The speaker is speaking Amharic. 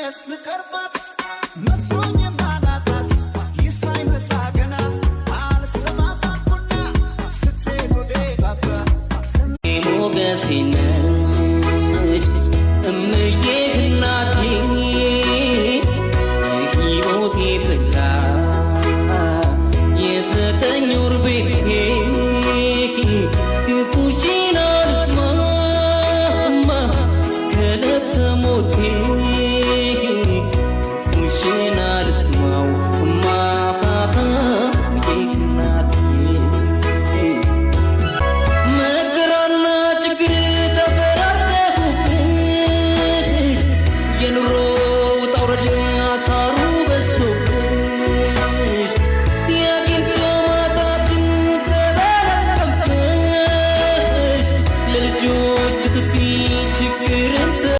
ስቀርባት መስሎኝ ማናታት ይሳይ መጣ ገና አልሰማት አልኩና ስትሄድ ወደ ባባ ሞገሴ ነው